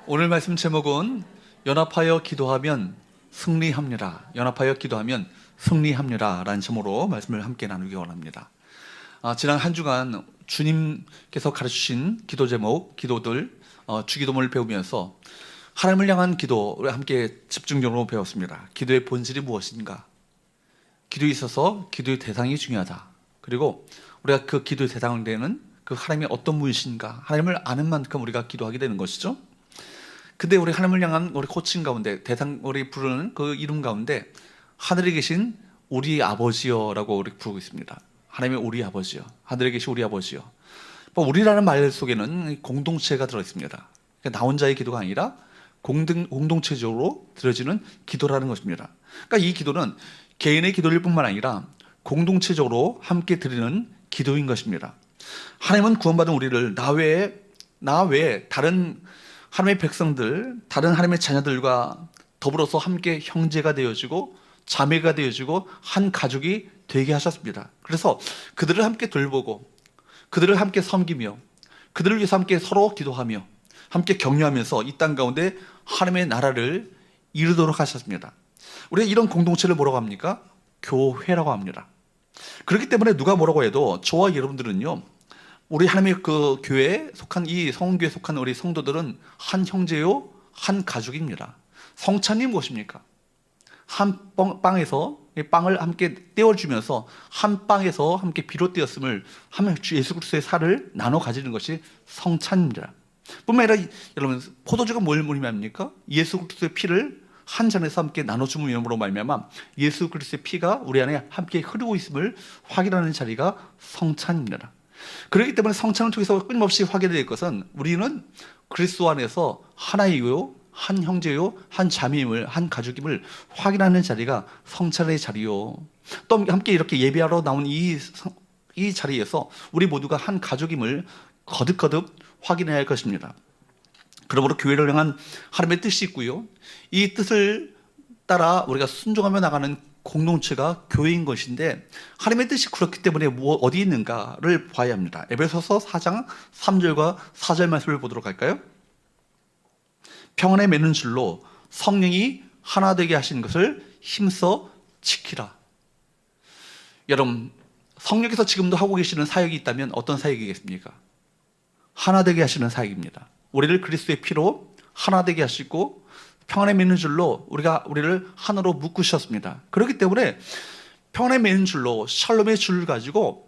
오늘 말씀 제목은 연합하여 기도하면 승리합니다. 연합하여 기도하면 승리합니다 라는 제목으로 말씀을 함께 나누기 원합니다. 지난 한 주간 주님께서 가르치신 기도 제목, 기도들, 주기도문을 배우면서 하나님을 향한 기도를 함께 집중적으로 배웠습니다. 기도의 본질이 무엇인가? 기도에 있어서 기도의 대상이 중요하다. 그리고 우리가 그 기도의 대상을 되는 그 하나님이 어떤 분이신가? 하나님을 아는 만큼 우리가 기도하게 되는 것이죠. 근데 우리 하나님을 향한 우리 호칭 가운데, 대상, 우리 부르는 그 이름 가운데 하늘에 계신 우리 아버지여라고 우리 부르고 있습니다. 하나님의 우리 아버지여, 하늘에 계신 우리 아버지여. 우리라는 말 속에는 공동체가 들어있습니다. 그러니까 나 혼자의 기도가 아니라 공동체적으로 드려지는 기도라는 것입니다. 그러니까 이 기도는 개인의 기도일 뿐만 아니라 공동체적으로 함께 드리는 기도인 것입니다. 하나님은 구원받은 우리를 나 외에 다른 하나님의 백성들, 다른 하나님의 자녀들과 더불어서 함께 형제가 되어지고 자매가 되어지고 한 가족이 되게 하셨습니다. 그래서 그들을 함께 돌보고 그들을 함께 섬기며 그들을 위해서 함께 서로 기도하며 함께 격려하면서 이 땅 가운데 하나님의 나라를 이루도록 하셨습니다. 우리가 이런 공동체를 뭐라고 합니까? 교회라고 합니다. 그렇기 때문에 누가 뭐라고 해도 저와 여러분들은요, 우리 하나님의 그 교회에 속한, 이 성교에 속한 우리 성도들은 한 형제요, 한 가족입니다. 성찬이 무엇입니까? 한 빵에서 빵을 함께 떼어주면서 한 빵에서 함께 비롯되었음을 하면 예수 그리스도의 살을 나눠 가지는 것이 성찬입니다. 뿐만 아니라 여러분, 포도주가 뭘 의미합니까? 예수 그리스도의 피를 한 잔에서 함께 나눠줌으로 말미암아 예수 그리스도의 피가 우리 안에 함께 흐르고 있음을 확인하는 자리가 성찬입니다. 그렇기 때문에 성찬을 통해서 끊임없이 확인될 것은 우리는 그리스도 안에서 하나이요, 한 형제요, 한 자매임을, 한 가족임을 확인하는 자리가 성찬의 자리요. 또 함께 이렇게 예배하러 나온 이 자리에서 우리 모두가 한 가족임을 거듭거듭 확인해야 할 것입니다. 그러므로 교회를 향한 하나님의 뜻이 있고요, 이 뜻을 따라 우리가 순종하며 나가는 공동체가 교회인 것인데, 하나님의 뜻이 그렇기 때문에 어디 있는가를 봐야 합니다. 에베소서 4장 3절과 4절 말씀을 보도록 할까요? 평안에 맺는 줄로 성령이 하나 되게 하신 것을 힘써 지키라. 여러분, 성령께서 지금도 하고 계시는 사역이 있다면 어떤 사역이겠습니까? 하나 되게 하시는 사역입니다. 우리를 그리스도의 피로 하나 되게 하시고 평안에 맺는 줄로 우리를 하나로 묶으셨습니다. 그렇기 때문에 평안에 맺는 줄로, 샬롬의 줄을 가지고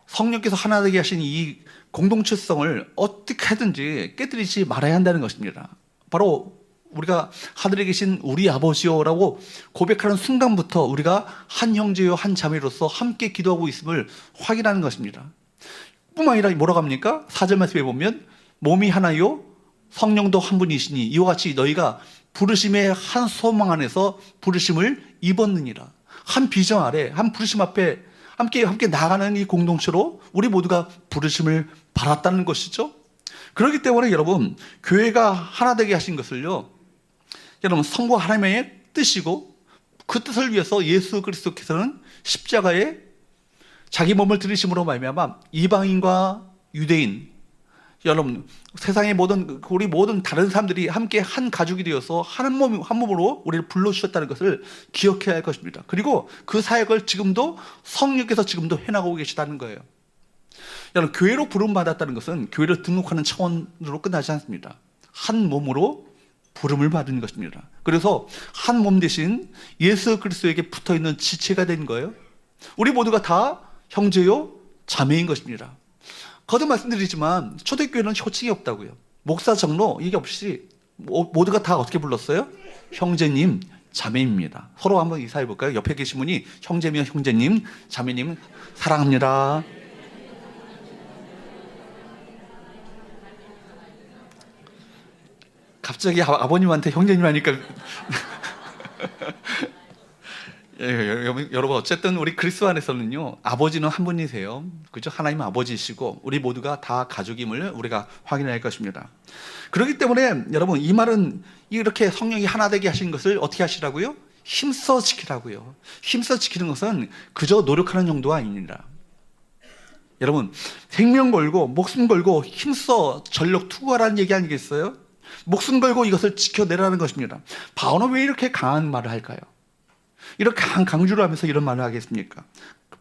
성령께서 하나 되게 하신 이 공동체성을 어떻게 하든지 깨뜨리지 말아야 한다는 것입니다. 바로 우리가 하늘에 계신 우리 아버지여라고 고백하는 순간부터 우리가 한 형제요, 한 자매로서 함께 기도하고 있음을 확인하는 것입니다. 뿐만 아니라 뭐라고 합니까? 4절 말씀에 보면 몸이 하나요, 성령도 한 분이시니 이와 같이 너희가 부르심의 한 소망 안에서 부르심을 입었느니라. 한 비전 아래, 한 부르심 앞에 함께 나아가는 이 공동체로 우리 모두가 부르심을 받았다는 것이죠. 그렇기 때문에 여러분, 교회가 하나 되게 하신 것을요, 여러분, 성부 하나님의 뜻이고 그 뜻을 위해서 예수 그리스도께서는 십자가에 자기 몸을 들이심으로 말미암아 이방인과 유대인, 여러분, 세상의 우리 모든 다른 사람들이 함께 한 가족이 되어서 한 몸으로 우리를 불러주셨다는 것을 기억해야 할 것입니다. 그리고 그 사역을 지금도 성령께서 지금도 해나가고 계시다는 거예요. 여러분, 교회로 부름받았다는 것은 교회를 등록하는 차원으로 끝나지 않습니다. 한 몸으로 부름을 받은 것입니다. 그래서 한 몸 대신 예수 그리스도에게 붙어있는 지체가 된 거예요. 우리 모두가 다 형제요, 자매인 것입니다. 거듭 말씀드리지만 초대교회는 호칭이 없다고요. 목사, 장로 이게 없이 모두가 다 어떻게 불렀어요? 형제님, 자매입니다. 서로 한번 인사해 볼까요? 옆에 계신 분이 형제면 형제님, 자매님 사랑합니다. 갑자기 아버님한테 형제님 하니까 여러분, 어쨌든 우리 그리스도 안에서는요, 아버지는 한 분이세요. 그죠? 하나님 아버지이시고 우리 모두가 다 가족임을 우리가 확인해야 할 것입니다. 그렇기 때문에 여러분, 이 말은 이렇게 성령이 하나 되게 하신 것을 어떻게 하시라고요? 힘써 지키라고요. 힘써 지키는 것은 그저 노력하는 정도가 아닙니다. 여러분, 생명 걸고 목숨 걸고 힘써 전력 투구하라는 얘기 아니겠어요? 목숨 걸고 이것을 지켜내라는 것입니다. 바울은 왜 이렇게 강한 말을 할까요? 이렇게 강조를 하면서 이런 말을 하겠습니까?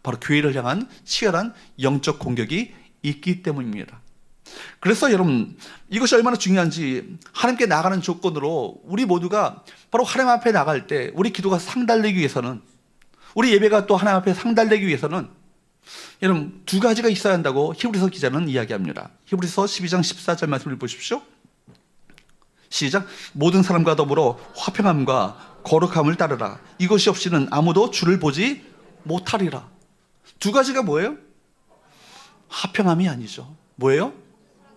바로 교회를 향한 치열한 영적 공격이 있기 때문입니다. 그래서 여러분, 이것이 얼마나 중요한지 하나님께 나가는 조건으로 우리 모두가 바로 하나님 앞에 나갈 때 우리 기도가 상달되기 위해서는, 우리 예배가 또 하나님 앞에 상달되기 위해서는 여러분 두 가지가 있어야 한다고 히브리서 기자는 이야기합니다. 히브리서 12장 14절 말씀을 보십시오. 시작. 모든 사람과 더불어 화평함과 거룩함을 따르라. 이것이 없이는 아무도 주를 보지 못하리라. 두 가지가 뭐예요? 화평함이 아니죠. 뭐예요?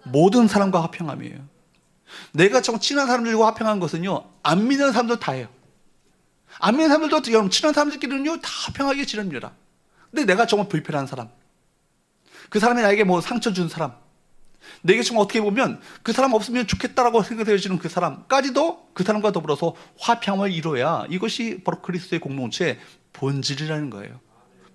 모든 사람과 화평함이에요. 내가 정 친한 사람들과 화평한 것은요, 안 믿는 사람도 다 해요. 안 믿는 사람들도 여러분 친한 사람들끼리는요 다 화평하게 지냅니다. 근데 내가 정말 불편한 사람, 그 사람이 나에게 뭐 상처 준 사람, 내게 정말 어떻게 보면 그 사람 없으면 좋겠다라고 생각되어지는 그 사람까지도 그 사람과 더불어서 화평을 이뤄야 이것이 바로 그리스도의 공동체의 본질이라는 거예요.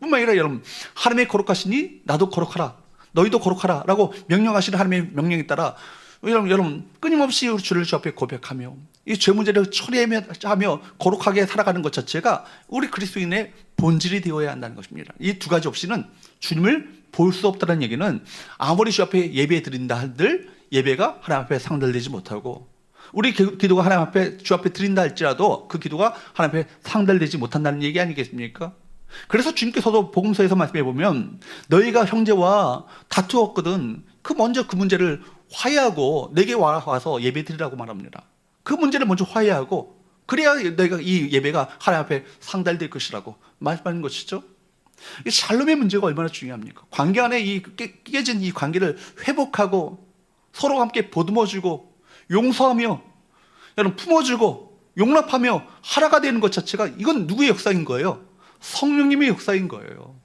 뿐만 아니라 여러분, 하나님의 거룩하시니 나도 거룩하라, 너희도 거룩하라 라고 명령하시는 하나님의 명령에 따라 여러분 끊임없이 우리 주를 주 앞에 고백하며 이 죄 문제를 처리하며 거룩하게 살아가는 것 자체가 우리 그리스도인의 본질이 되어야 한다는 것입니다. 이 두 가지 없이는 주님을 볼 수 없다는 얘기는 아무리 주 앞에 예배 드린다 한들 예배가 하나님 앞에 상달되지 못하고, 우리 기도가 하나님 앞에 주 앞에 드린다 할지라도 그 기도가 하나님 앞에 상달되지 못한다는 얘기 아니겠습니까? 그래서 주님께서도 복음서에서 말씀해 보면 너희가 형제와 다투었거든 먼저 그 문제를 화해하고 내게 와서 예배 드리라고 말합니다. 그 문제를 먼저 화해하고 그래야 너희가 이 예배가 하나님 앞에 상달될 것이라고 말씀하는 것이죠. 이 샬롬의 문제가 얼마나 중요합니까? 관계 안에 이 깨진 이 관계를 회복하고 서로 함께 보듬어주고 용서하며 여러분 품어주고 용납하며 하나가 되는 것 자체가 이건 누구의 역사인 거예요? 성령님의 역사인 거예요.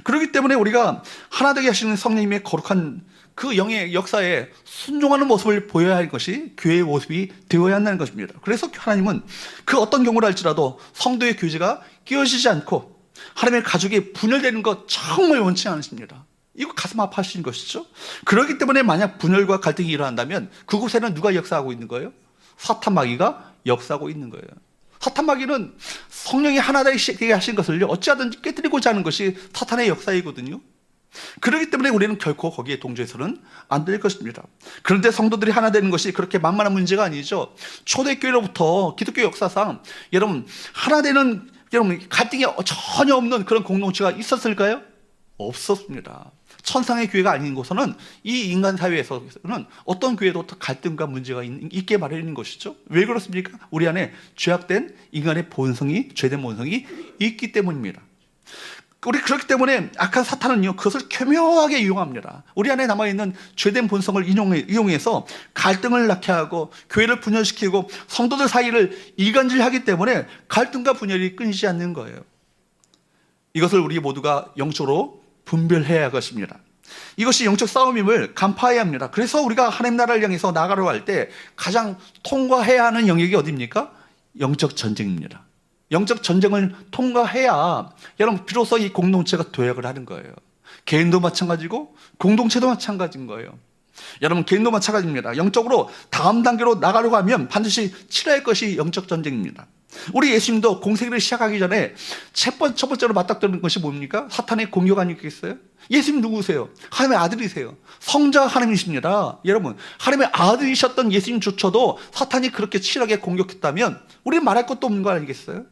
그렇기 때문에 우리가 하나 되게 하시는 성령님의 거룩한 그 영의 역사에 순종하는 모습을 보여야 할 것이 교회의 모습이 되어야 한다는 것입니다. 그래서 하나님은 그 어떤 경우를 할지라도 성도의 교제가 깨어지지 않고 하나님의 가족이 분열되는 것 정말 원치 않으십니다. 이거 가슴 아파하시는 것이죠. 그렇기 때문에 만약 분열과 갈등이 일어난다면 그곳에는 누가 역사하고 있는 거예요? 사탄 마귀가 역사하고 있는 거예요. 사탄 마귀는 성령이 하나 되게 하신 것을 어찌하든지 깨뜨리고자 하는 것이 사탄의 역사이거든요. 그렇기 때문에 우리는 결코 거기에 동조해서는 안 될 것입니다. 그런데 성도들이 하나 되는 것이 그렇게 만만한 문제가 아니죠. 초대교회로부터 기독교 역사상 여러분 하나 되는 갈등이 전혀 없는 그런 공동체가 있었을까요? 없었습니다. 천상의 교회가 아닌 곳에서는 이 인간 사회에서는 어떤 교회도 갈등과 문제가 있게 마련인 것이죠. 왜 그렇습니까? 우리 안에 죄악된 인간의 본성이, 죄된 본성이 있기 때문입니다. 우리 그렇기 때문에 악한 사탄은요 그것을 교묘하게 이용합니다. 우리 안에 남아있는 죄된 본성을 이용해서 갈등을 낳게 하고 교회를 분열시키고 성도들 사이를 이간질하기 때문에 갈등과 분열이 끊이지 않는 거예요. 이것을 우리 모두가 영적으로 분별해야 할 것입니다. 이것이 영적 싸움임을 간파해야 합니다. 그래서 우리가 하나님 나라를 향해서 나가려고 할 때 가장 통과해야 하는 영역이 어디입니까? 영적 전쟁입니다. 영적 전쟁을 통과해야 여러분 비로소 이 공동체가 도약을 하는 거예요. 개인도 마찬가지고 공동체도 마찬가지인 거예요. 여러분 개인도 마찬가지입니다. 영적으로 다음 단계로 나가려고 하면 반드시 치러야 할 것이 영적 전쟁입니다. 우리 예수님도 공생애를 시작하기 전에 첫 번째로 맞닥뜨리는 것이 뭡니까? 사탄의 공격 아니겠어요? 예수님 누구세요? 하나님의 아들이세요. 성자 하나님이십니다. 여러분 하나님의 아들이셨던 예수님조차도 사탄이 그렇게 치열하게 공격했다면 우리는 말할 것도 없는 거 아니겠어요?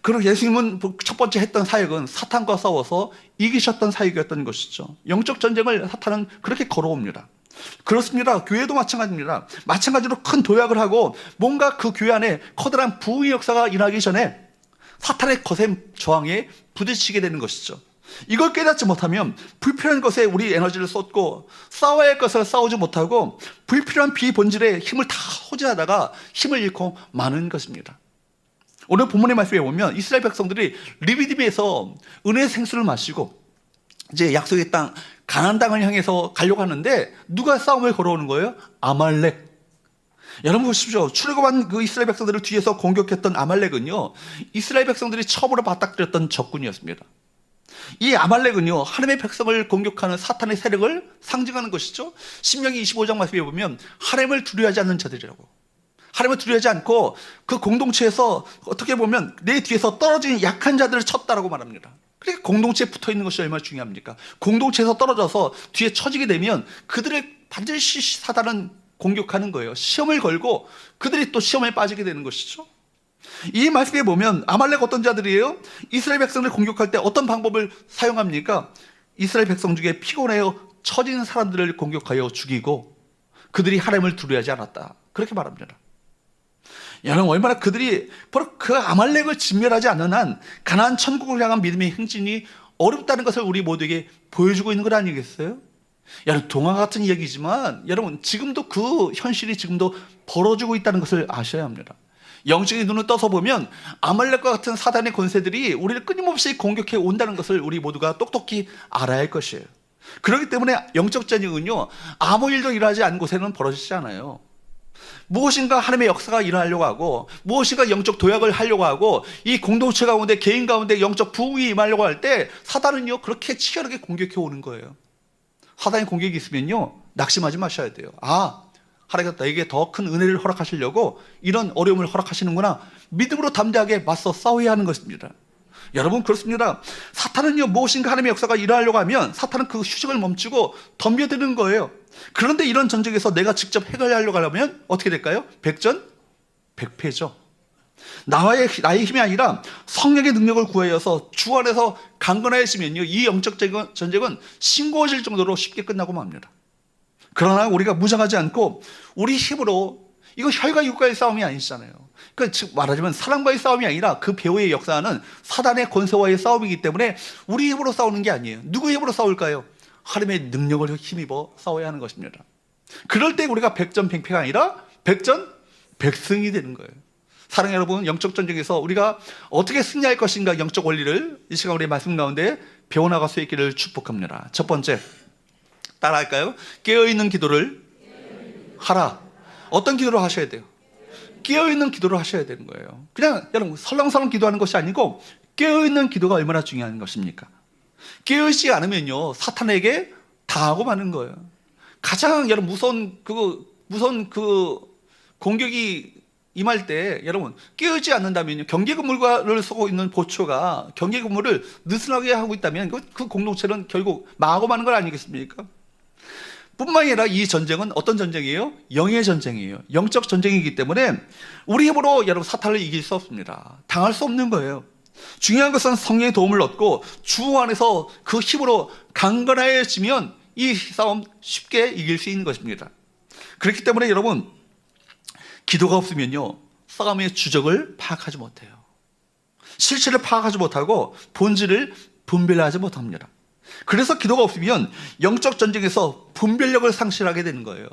그리고 예수님은 첫 번째 했던 사역은 사탄과 싸워서 이기셨던 사역이었던 것이죠. 영적 전쟁을 사탄은 그렇게 걸어옵니다. 그렇습니다. 교회도 마찬가지입니다. 마찬가지로 큰 도약을 하고 뭔가 그 교회 안에 커다란 부흥의 역사가 일어나기 전에 사탄의 거센 저항에 부딪히게 되는 것이죠. 이걸 깨닫지 못하면 불필요한 것에 우리 에너지를 쏟고 싸워야 할 것을 싸우지 못하고 불필요한 비본질에 힘을 다 소진하다가 힘을 잃고 마는 것입니다. 오늘 본문의 말씀에 보면 이스라엘 백성들이 리비딤에서 은혜의 생수를 마시고 이제 약속의 땅 가나안 땅을 향해서 가려고 하는데 누가 싸움을 걸어오는 거예요? 아말렉. 여러분 보십시오. 출애굽한 그 이스라엘 백성들을 뒤에서 공격했던 아말렉은요 이스라엘 백성들이 처음으로 맞닥뜨렸던 적군이었습니다. 이 아말렉은요, 하나님의 백성을 공격하는 사탄의 세력을 상징하는 것이죠. 신명기 25장 말씀에 보면 하나님을 두려워하지 않는 자들이라고. 하나님을 두려워하지 않고 그 공동체에서 어떻게 보면 내 뒤에서 떨어진 약한 자들을 쳤다라고 말합니다. 그러니까 공동체에 붙어 있는 것이 얼마나 중요합니까? 공동체에서 떨어져서 뒤에 처지게 되면 그들을 반드시 사단은 공격하는 거예요. 시험을 걸고 그들이 또 시험에 빠지게 되는 것이죠. 이 말씀에 보면 아말렉 어떤 자들이에요? 이스라엘 백성을 공격할 때 어떤 방법을 사용합니까? 이스라엘 백성 중에 피곤하여 처진 사람들을 공격하여 죽이고 그들이 하나님을 두려워하지 않았다. 그렇게 말합니다. 여러분, 얼마나 그들이 바로 그 아말렉을 진멸하지 않는 한 가나안 천국을 향한 믿음의 행진이 어렵다는 것을 우리 모두에게 보여주고 있는 것 아니겠어요? 여러분, 동화 같은 이야기지만 여러분, 지금도 그 현실이 지금도 벌어지고 있다는 것을 아셔야 합니다. 영적인 눈을 떠서 보면 아말렉과 같은 사단의 권세들이 우리를 끊임없이 공격해 온다는 것을 우리 모두가 똑똑히 알아야 할 것이에요. 그렇기 때문에 영적 전쟁은요, 아무 일도 일어나지 않은 곳에는 벌어지지 않아요. 무엇인가 하나님의 역사가 일어나려고 하고 무엇인가 영적 도약을 하려고 하고 이 공동체 가운데 개인 가운데 영적 부흥이 임하려고 할 때 사단은요, 그렇게 치열하게 공격해 오는 거예요. 사단의 공격이 있으면요, 낙심하지 마셔야 돼요. 하나님께서 나에게 더 큰 은혜를 허락하시려고 이런 어려움을 허락하시는구나. 믿음으로 담대하게 맞서 싸워야 하는 것입니다. 여러분, 그렇습니다. 사탄은요, 무엇인가 하나님의 역사가 일어나려고 하면 사탄은 그 휴식을 멈추고 덤벼드는 거예요. 그런데 이런 전쟁에서 내가 직접 해결하려고 하려면 어떻게 될까요? 백전백패죠. 나의 힘이 아니라 성령의 능력을 구하여서 주 안에서 강건하였으면요, 이 영적 전쟁은 싱거워질 정도로 쉽게 끝나고 맙니다. 그러나 우리가 무장하지 않고 우리 힘으로, 이거 혈과 육과의 싸움이 아니잖아요. 그러니까 즉 말하자면 사람과의 싸움이 아니라 그 배후의 역사는 사단의 권세와의 싸움이기 때문에 우리 힘으로 싸우는 게 아니에요. 누구의 힘으로 싸울까요? 하나님의 능력을 힘입어 싸워야 하는 것입니다. 그럴 때 우리가 백전백패가 아니라 백전백승이 되는 거예요. 사랑하는 여러분, 영적 전쟁에서 우리가 어떻게 승리할 것인가, 영적 원리를 이 시간 우리의 말씀 가운데 배워나갈 수 있기를 축복합니다. 첫 번째, 따라할까요? 깨어있는 기도를 하라. 어떤 기도를 하셔야 돼요? 깨어있는 기도를 하셔야 되는 거예요. 그냥 여러분 설렁설렁 기도하는 것이 아니고 깨어있는 기도가 얼마나 중요한 것입니까? 깨어있지 않으면요, 사탄에게 당하고 마는 거예요. 가장 여러분 무서운 그 공격이 임할 때 여러분 깨어있지 않는다면요, 경계근무를 쓰고 있는 보초가 경계근무를 느슨하게 하고 있다면 그 공동체는 결국 망하고 마는 걸 아니겠습니까? 뿐만 아니라 이 전쟁은 어떤 전쟁이에요? 영의 전쟁이에요. 영적 전쟁이기 때문에 우리 힘으로 여러분 사탄을 이길 수 없습니다. 당할 수 없는 거예요. 중요한 것은 성령의 도움을 얻고 주 안에서 그 힘으로 강건해지면 이 싸움 쉽게 이길 수 있는 것입니다. 그렇기 때문에 여러분, 기도가 없으면요, 싸움의 주적을 파악하지 못해요. 실체를 파악하지 못하고 본질을 분별하지 못합니다. 그래서 기도가 없으면 영적 전쟁에서 분별력을 상실하게 되는 거예요.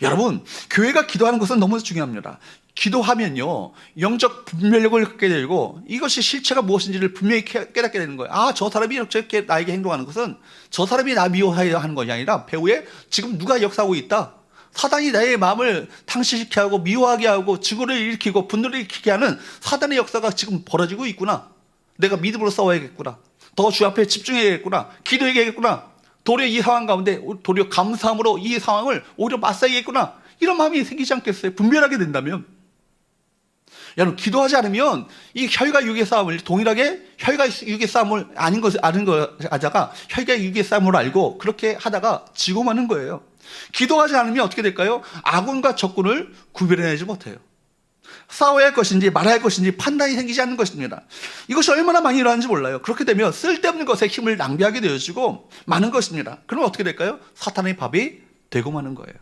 여러분, 교회가 기도하는 것은 너무 중요합니다. 기도하면요, 영적 분별력을 갖게 되고 이것이 실체가 무엇인지를 분명히 깨닫게 되는 거예요. 저 사람이 이렇게 나에게 행동하는 것은 저 사람이 나 미워해야 하는 것이 아니라 배후에 지금 누가 역사하고 있다. 사단이 나의 마음을 탕실시키게 하고 미워하게 하고 증오를 일으키고 분노를 일으키게 하는 사단의 역사가 지금 벌어지고 있구나. 내가 믿음으로 싸워야겠구나. 더 주 앞에 집중해야겠구나. 기도해야겠구나. 도리어 이 상황 가운데 도리어 감사함으로 이 상황을 오히려 맞서야겠구나. 이런 마음이 생기지 않겠어요? 분별하게 된다면. 여러분, 기도하지 않으면 이 혈과 육의 싸움을 동일하게 혈과 육의 싸움을 아는 거 하다가 혈과 육의 싸움을 알고 그렇게 하다가 지고 마는 거예요. 기도하지 않으면 어떻게 될까요? 아군과 적군을 구별해내지 못해요. 싸워야 할 것인지 말아야 할 것인지 판단이 생기지 않는 것입니다. 이것이 얼마나 많이 일어나는지 몰라요. 그렇게 되면 쓸데없는 것에 힘을 낭비하게 되어지고 많은 것입니다. 그러면 어떻게 될까요? 사탄의 밥이 되고 마는 거예요.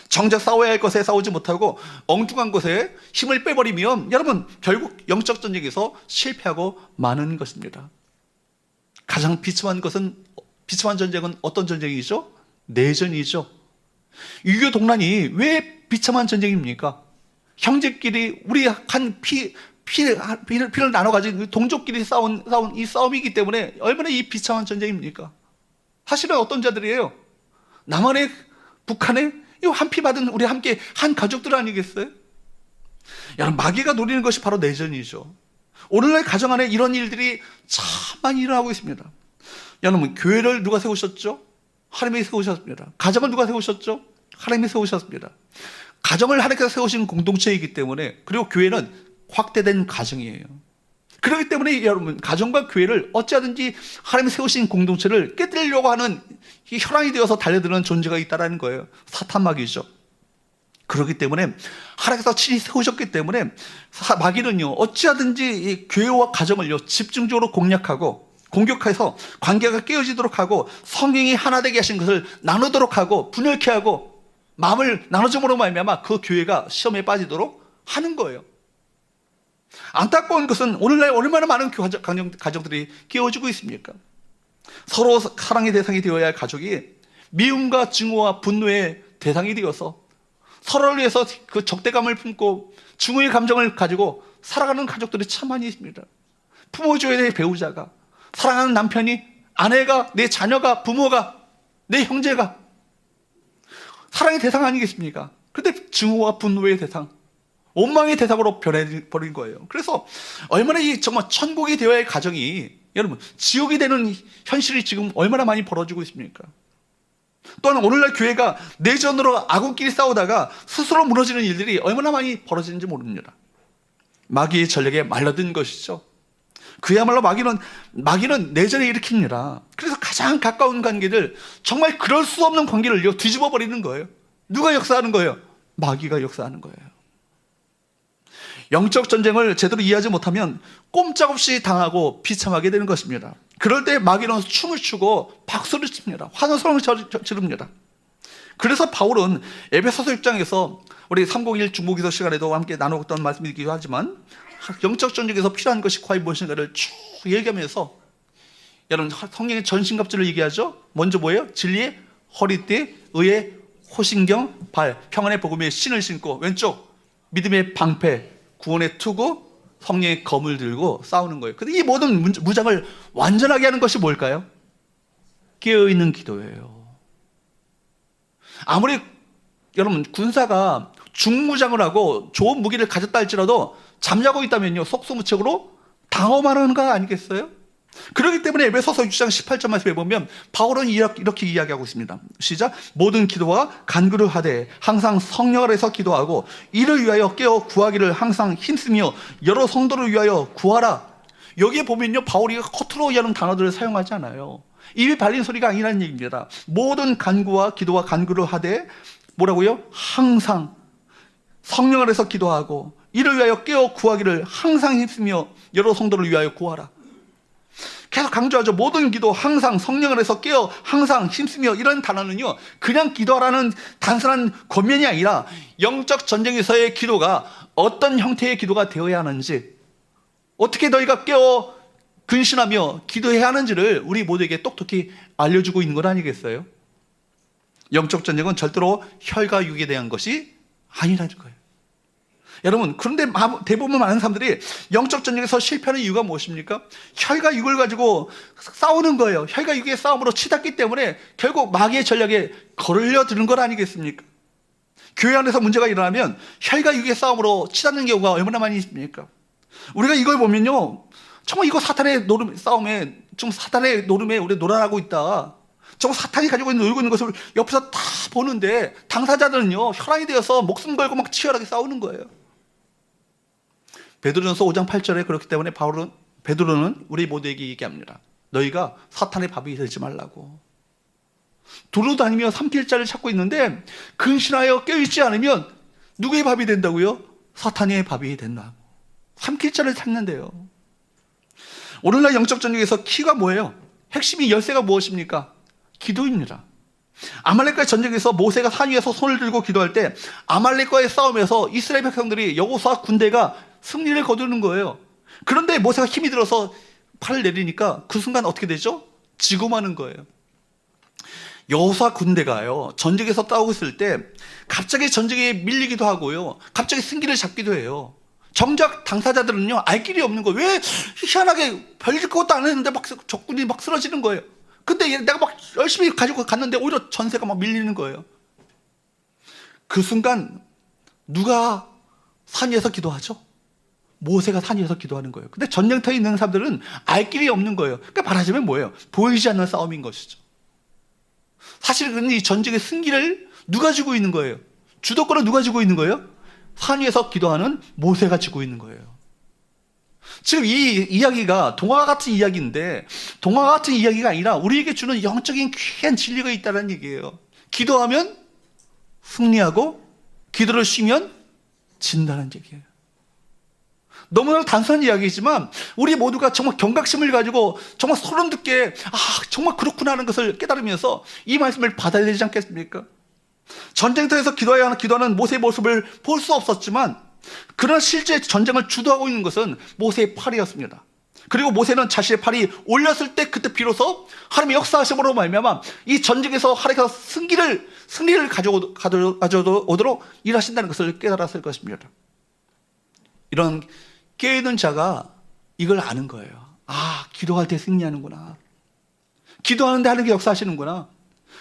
정작 싸워야 할 것에 싸우지 못하고 엉뚱한 것에 힘을 빼버리면 여러분 결국 영적 전쟁에서 실패하고 마는 것입니다. 가장 비참한 전쟁은 어떤 전쟁이죠? 내전이죠. 유교 동란이 왜 비참한 전쟁입니까? 형제끼리 우리 한 피를 나눠가지고 동족끼리 싸운 이 싸움이기 때문에 얼마나 이 비참한 전쟁입니까? 사실은 어떤 자들이에요? 남한에 북한에 이 한 피 받은 우리 함께 한 가족들 아니겠어요? 여러분, 마귀가 노리는 것이 바로 내전이죠. 오늘날 가정 안에 이런 일들이 참 많이 일어나고 있습니다. 여러분, 교회를 누가 세우셨죠? 하나님이 세우셨습니다. 가정을 누가 세우셨죠? 하나님이 세우셨습니다. 가정을 하나님께서 세우신 공동체이기 때문에, 그리고 교회는 확대된 가정이에요. 그렇기 때문에 여러분, 가정과 교회를 어찌하든지 하나님이 세우신 공동체를 깨뜨리려고 하는 이 혈안이 되어서 달려드는 존재가 있다는 거예요. 사탄 마귀죠. 그렇기 때문에 하나님께서 친히 세우셨기 때문에 마귀는요, 어찌하든지 이 교회와 가정을요 집중적으로 공격해서 관계가 깨어지도록 하고, 성령이 하나 되게 하신 것을 나누도록 하고 분열케 하고 마음을 나눠줌으로 말미암아 그 교회가 시험에 빠지도록 하는 거예요. 안타까운 것은 오늘날 얼마나 많은 가정들이 깨어지고 있습니까? 서로 사랑의 대상이 되어야 할 가족이 미움과 증오와 분노의 대상이 되어서 서로를 위해서 그 적대감을 품고 증오의 감정을 가지고 살아가는 가족들이 참 많이 있습니다. 품어줘야 될 배우자가, 사랑하는 남편이, 아내가, 내 자녀가, 부모가, 내 형제가 사랑의 대상 아니겠습니까? 그런데 증오와 분노의 대상, 원망의 대상으로 변해버린 거예요. 그래서 얼마나 이 정말 천국이 되어야 할 가정이, 여러분, 지옥이 되는 현실이 지금 얼마나 많이 벌어지고 있습니까? 또한 오늘날 교회가 내전으로 아군끼리 싸우다가 스스로 무너지는 일들이 얼마나 많이 벌어지는지 모릅니다. 마귀의 전략에 말려든 것이죠. 그야말로 마귀는 내전을 일으킵니다. 그래서 가장 가까운 관계들, 정말 그럴 수 없는 관계를 뒤집어 버리는 거예요. 누가 역사하는 거예요? 마귀가 역사하는 거예요. 영적 전쟁을 제대로 이해하지 못하면 꼼짝없이 당하고 비참하게 되는 것입니다. 그럴 때 마귀는 춤을 추고 박수를 칩니다. 환호성을 지릅니다. 그래서 바울은 에베소서 6장에서 우리 301 중보기도 시간에도 함께 나누었던 말씀이기도 하지만, 영적 전쟁에서 필요한 것이 과연 무엇인가를 쭉 얘기하면서, 여러분, 성령의 전신갑주를 얘기하죠. 먼저 뭐예요? 진리의 허리띠, 의의 호신경, 발, 평안의 복음의 신을 신고, 왼쪽 믿음의 방패, 구원의 투구, 성령의 검을 들고 싸우는 거예요. 근데 이 모든 무장을 완전하게 하는 것이 뭘까요? 깨어있는 기도예요. 아무리 여러분 군사가 중무장을 하고 좋은 무기를 가졌다 할지라도 잠자고 있다면요, 속수무책으로 당험하는 거 아니겠어요? 그렇기 때문에 에베소서 6장 18절 말씀에 보면 바울은 이렇게 이야기하고 있습니다. 시작. 모든 기도와 간구를 하되 항상 성령 아래서 기도하고 이를 위하여 깨어 구하기를 항상 힘쓰며 여러 성도를 위하여 구하라. 여기에 보면요, 바울이 커트로 이하는 단어들을 사용하지 않아요. 입이 발린 소리가 아니라는 얘기입니다. 모든 간구와 기도와 간구를 하되 뭐라고요? 항상 성령 아래서 기도하고 이를 위하여 깨어 구하기를 항상 힘쓰며 여러 성도를 위하여 구하라. 계속 강조하죠. 모든 기도, 항상 성령 안에서 깨어 항상 힘쓰며, 이런 단어는요, 그냥 기도하라는 단순한 권면이 아니라 영적 전쟁에서의 기도가 어떤 형태의 기도가 되어야 하는지, 어떻게 너희가 깨어 근신하며 기도해야 하는지를 우리 모두에게 똑똑히 알려주고 있는 것 아니겠어요? 영적 전쟁은 절대로 혈과 육에 대한 것이 아니라는 거예요. 여러분, 그런데 대부분 많은 사람들이 영적 전쟁에서 실패하는 이유가 무엇입니까? 혈과 육을 가지고 싸우는 거예요. 혈과 육의 싸움으로 치닫기 때문에 결국 마귀의 전략에 걸려드는 것 아니겠습니까? 교회 안에서 문제가 일어나면 혈과 육의 싸움으로 치닫는 경우가 얼마나 많이 있습니까? 우리가 이걸 보면요, 정말 이거 사탄의 싸움에, 좀 사탄의 노름에 우리 놀아나고 있다, 정말 사탄이 가지고 놀고 있는 것을 옆에서 다 보는데 당사자들은요, 혈안이 되어서 목숨 걸고 막 치열하게 싸우는 거예요. 베드로전서 5장 8절에 그렇기 때문에 베드로는 우리 모두에게 얘기합니다. 너희가 사탄의 밥이 되지 말라고. 두루다니며 삼킬 자를 찾고 있는데 근신하여 깨어있지 않으면 누구의 밥이 된다고요? 사탄의 밥이 된다고. 삼킬 자를 찾는데요. 오늘날 영적 전쟁에서 키가 뭐예요? 핵심이 열쇠가 무엇입니까? 기도입니다. 아말렉과의 전쟁에서 모세가 산 위에서 손을 들고 기도할 때 아말렉과의 싸움에서 이스라엘 백성들이 여호수아 군대가 승리를 거두는 거예요. 그런데 모세가 힘이 들어서 팔을 내리니까 그 순간 어떻게 되죠? 지고 마는 거예요. 여호수아 군대가요, 전쟁에서 싸우고 있을 때 갑자기 전쟁에 밀리기도 하고요, 갑자기 승기를 잡기도 해요. 정작 당사자들은요, 알 길이 없는 거예요. 왜 희한하게 별일 것도 안 했는데 막 적군이 막 쓰러지는 거예요. 근데 내가 막 열심히 가지고 갔는데 오히려 전세가 막 밀리는 거예요. 그 순간 누가 산 위에서 기도하죠? 모세가 산 위에서 기도하는 거예요. 근데 전쟁터에 있는 사람들은 알 길이 없는 거예요. 그러니까 말하자면 뭐예요? 보이지 않는 싸움인 것이죠. 사실은 이 전쟁의 승기를 누가 쥐고 있는 거예요? 주도권을 누가 쥐고 있는 거예요? 산 위에서 기도하는 모세가 쥐고 있는 거예요. 지금 이 이야기가 동화 같은 이야기인데, 동화 같은 이야기가 아니라 우리에게 주는 영적인 귀한 진리가 있다는 얘기예요. 기도하면 승리하고 기도를 쉬면 진다는 얘기예요. 너무나 단순한 이야기지만 우리 모두가 정말 경각심을 가지고 정말 소름 돋게 정말 그렇구나 하는 것을 깨달으면서 이 말씀을 받아야 되지 않겠습니까? 전쟁터에서 기도하는 모세의 모습을 볼 수 없었지만, 그러나 실제 전쟁을 주도하고 있는 것은 모세의 팔이었습니다. 그리고 모세는 자신의 팔이 올렸을 때 그때 비로소 하나님의 역사하심으로 말미암아 이 전쟁에서 하나님께서 승리를 가져오도록 일하신다는 것을 깨달았을 것입니다. 이런 깨어있는 자가 이걸 아는 거예요. 기도할 때 승리하는구나. 기도하는데 하나님께 역사하시는구나.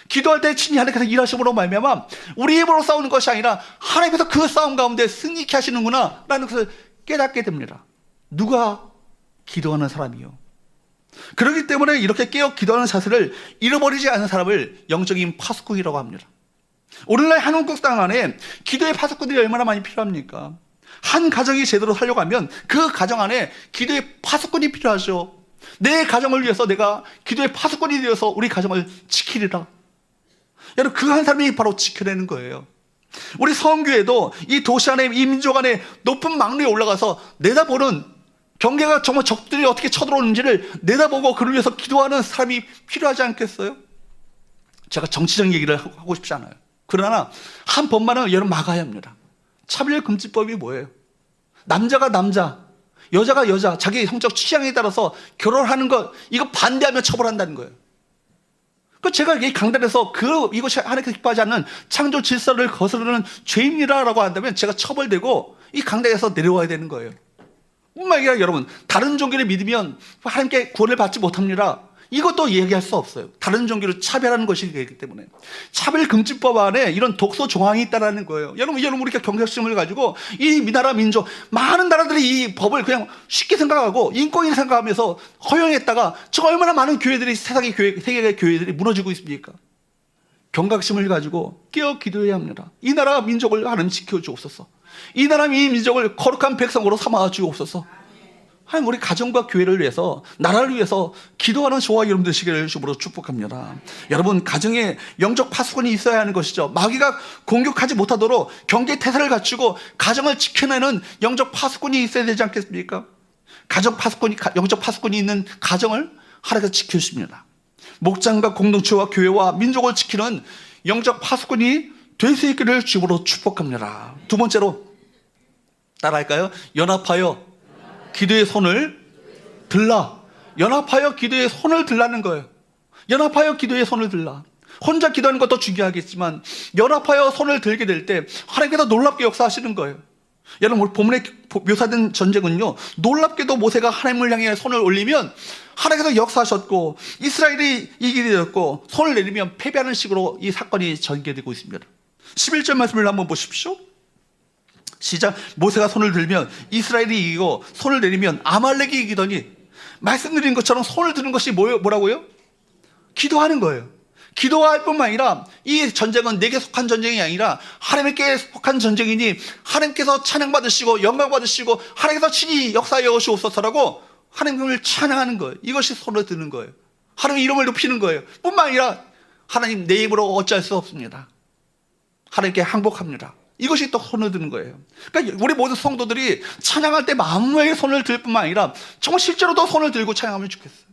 기도할 때 친히 하나님께서 일하심으로 말미암아 우리 힘으로 싸우는 것이 아니라 하나님께서 그 싸움 가운데 승리케 하시는구나 라는 것을 깨닫게 됩니다. 누가? 기도하는 사람이요. 그렇기 때문에 이렇게 깨어 기도하는 자세를 잃어버리지 않는 사람을 영적인 파수꾼이라고 합니다. 오늘날 한국 땅 안에 기도의 파수꾼들이 얼마나 많이 필요합니까? 한 가정이 제대로 살려가면 그 가정 안에 기도의 파수꾼이 필요하죠. 내 가정을 위해서 내가 기도의 파수꾼이 되어서 우리 가정을 지키리라. 여러분, 그 한 사람이 바로 지켜내는 거예요. 우리 성교회도 이 도시 안에, 이 민족 안에 높은 막루에 올라가서 내다보는, 경계가 정말 적들이 어떻게 쳐들어오는지를 내다보고 그를 위해서 기도하는 사람이 필요하지 않겠어요? 제가 정치적 얘기를 하고 싶지 않아요. 그러나 한 법만은 여러분 막아야 합니다. 차별금지법이 뭐예요? 남자가 남자, 여자가 여자, 자기 성적 취향에 따라서 결혼하는 것, 이거 반대하면 처벌한다는 거예요. 제가 이 강단에서 이것이 하나님께서 기뻐하지 않는 창조 질서를 거스르는 죄입니다라고 한다면 제가 처벌되고 이 강단에서 내려와야 되는 거예요. 뿐만 아니라 여러분, 다른 종교를 믿으면 하나님께 구원을 받지 못합니다. 이것도 얘기할 수 없어요. 다른 종교를 차별하는 것이기 때문에. 차별금지법 안에 이런 독소 조항이 있다는 거예요. 여러분 우리가 경각심을 가지고 이 나라 민족, 많은 나라들이 이 법을 그냥 쉽게 생각하고 인권이 생각하면서 허용했다가 지금 얼마나 많은 교회들이, 세계의 교회들이 무너지고 있습니까? 경각심을 가지고 깨어 기도해야 합니다. 이 나라 민족을 하나님 지켜주옵소서. 이 나라 민족을 거룩한 백성으로 삼아 주옵소서. 하나님, 우리 가정과 교회를 위해서, 나라를 위해서 기도하는 저와 여러분 되시기를 주으로 축복합니다. 여러분, 가정에 영적 파수꾼이 있어야 하는 것이죠. 마귀가 공격하지 못하도록 경계 태세를 갖추고 가정을 지켜내는 영적 파수꾼이 있어야 되지 않겠습니까? 영적 파수꾼이 있는 가정을 하나님께서 지켜주십니다. 목장과 공동체와 교회와 민족을 지키는 영적 파수꾼이 될 수 있기를 주으로 축복합니다. 두 번째로 따라할까요? 연합하여 기도의 손을 들라. 연합하여 기도의 손을 들라는 거예요. 연합하여 기도의 손을 들라. 혼자 기도하는 것도 중요하겠지만 연합하여 손을 들게 될 때 하나님께서 놀랍게 역사하시는 거예요. 여러분, 우리 본문에 묘사된 전쟁은요, 놀랍게도 모세가 하나님을 향해 손을 올리면 하나님께서 역사하셨고 이스라엘이 이기게 되었고, 손을 내리면 패배하는 식으로 이 사건이 전개되고 있습니다. 11절 말씀을 한번 보십시오. 시작. 모세가 손을 들면 이스라엘이 이기고 손을 내리면 아말렉이 이기더니, 말씀드린 것처럼 손을 드는 것이 뭐라고요? 기도하는 거예요. 기도할 뿐만 아니라 이 전쟁은 내게 속한 전쟁이 아니라 하나님께 속한 전쟁이니 하나님께서 찬양받으시고 영광받으시고 하나님께서 친히 역사하여 오시옵소서라고 하나님을 찬양하는 거예요. 이것이 손을 드는 거예요. 하나님의 이름을 높이는 거예요. 뿐만 아니라 하나님 내 입으로 어찌할 수 없습니다. 하나님께 항복합니다. 이것이 또 손을 드는 거예요. 그러니까 우리 모든 성도들이 찬양할 때 마음에 손을 들 뿐만 아니라 정말 실제로도 손을 들고 찬양하면 좋겠어요.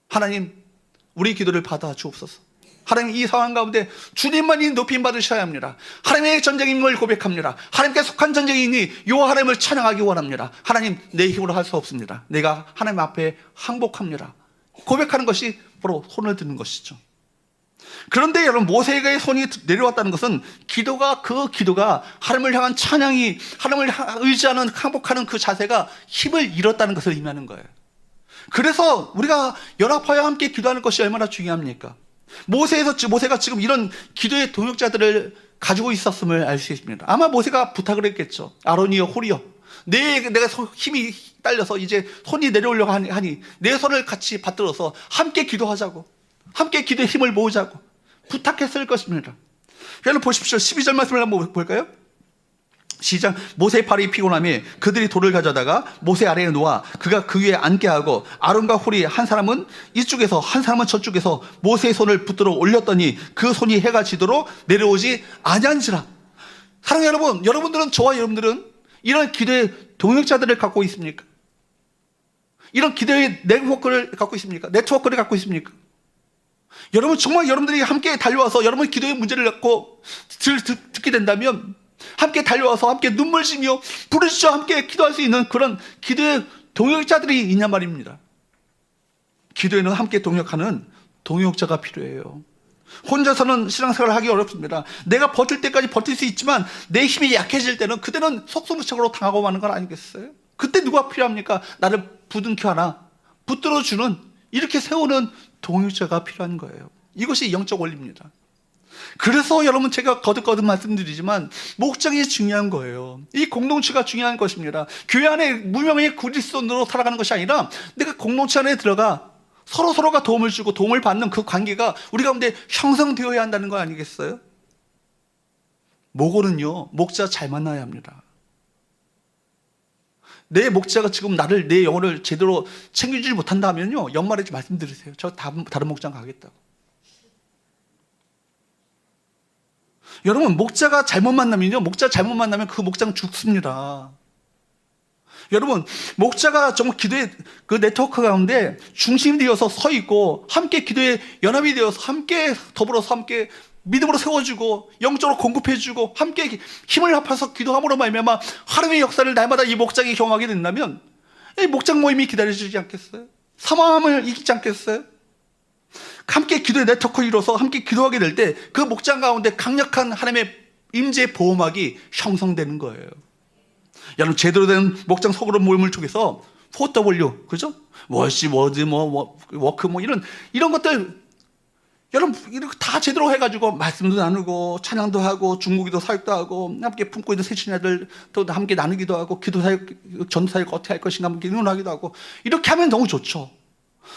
하나님, 우리 기도를 받아 주옵소서. 하나님, 이 상황 가운데 주님만이 높임 받으셔야 합니다. 하나님의 전쟁임을 고백합니다. 하나님께 속한 전쟁이니 요 하나님을 찬양하기 원합니다. 하나님, 내 힘으로 할 수 없습니다. 내가 하나님 앞에 항복합니다. 고백하는 것이 바로 손을 드는 것이죠. 그런데 여러분, 모세에게 손이 내려왔다는 것은 그 기도가 하나님을 향한 찬양이, 하나님을 의지하는 항복하는 그 자세가 힘을 잃었다는 것을 의미하는 거예요. 그래서 우리가 연합하여 함께 기도하는 것이 얼마나 중요합니까? 모세가 지금 이런 기도의 동역자들을 가지고 있었음을 알 수 있습니다. 아마 모세가 부탁을 했겠죠. 아론이여, 홀이여, 내가 힘이 딸려서 이제 손이 내려오려고 하니 내 손을 같이 받들어서 함께 기도하자고, 함께 기도의 힘을 모으자고 부탁했을 것입니다. 여러분 보십시오. 12절 말씀을 한번 볼까요? 시작. 모세의 팔이 피곤함에 그들이 돌을 가져다가 모세 아래에 놓아 그가 그 위에 앉게 하고 아론과 홀이 한 사람은 이쪽에서 한 사람은 저쪽에서 모세의 손을 붙들어 올렸더니 그 손이 해가 지도록 내려오지 아니한지라. 사랑하는 여러분, 여러분들은, 저와 여러분들은 이런 기도의 동역자들을 갖고 있습니까? 이런 기도의 네트워크를 갖고 있습니까? 네트워크를 갖고 있습니까? 여러분, 정말 여러분들이 함께 달려와서 여러분의 기도의 문제를 갖고 듣게 된다면 함께 달려와서 함께 눈물지며 부르짖어 함께 기도할 수 있는 그런 기도의 동역자들이 있냔 말입니다. 기도에는 함께 동역하는 동역자가 필요해요. 혼자서는 신앙생활을 하기 어렵습니다. 내가 버틸 때까지 버틸 수 있지만 내 힘이 약해질 때는 그때는 속수무책으로 당하고 마는 건 아니겠어요? 그때 누가 필요합니까? 나를 부둥켜 하나 붙들어주는, 이렇게 세우는 동역자가 필요한 거예요. 이것이 영적 원리입니다. 그래서 여러분, 제가 거듭거듭 말씀드리지만 목장이 중요한 거예요. 이 공동체가 중요한 것입니다. 교회 안에 무명의 그리스도인으로 살아가는 것이 아니라 내가 공동체 안에 들어가 서로가 도움을 주고 도움을 받는 그 관계가 우리 가운데 형성되어야 한다는 거 아니겠어요? 목원은요, 목자 잘 만나야 합니다. 내 목자가 지금 내 영혼을 제대로 챙겨주지 못한다면요, 연말에 좀 말씀드리세요. 저 다른 목장 가겠다고. 여러분, 목자 잘못 만나면 그 목장 죽습니다. 여러분, 목자가 정말 기도의 그 네트워크 가운데 중심이 되어서 서 있고 함께 기도의 연합이 되어서 함께 더불어서 함께 믿음으로 세워주고 영적으로 공급해주고 함께 힘을 합해서 기도함으로 말미암아 하나님의 역사를 날마다 이 목장이 경험하게 된다면 이 목장 모임이 기다려주지 않겠어요? 사망함을 이기지 않겠어요? 함께 기도의 네트워크를 이뤄서 함께 기도하게 될 때 그 목장 가운데 강력한 하나님의 임재의 보호막이 형성되는 거예요. 여러분, 제대로 된 목장 소그룹 모임을 통해서 4W, 그죠? 워시, 워드, 워크, 이런 것들, 여러분, 이렇게 다 제대로 해가지고 말씀도 나누고, 찬양도 하고, 중국기도 사역도 하고, 함께 품고 있는 새신자들 또 함께 나누기도 하고, 기도 사역, 전도 사역 어떻게 할 것인가 함께 의논하기도 하고, 이렇게 하면 너무 좋죠.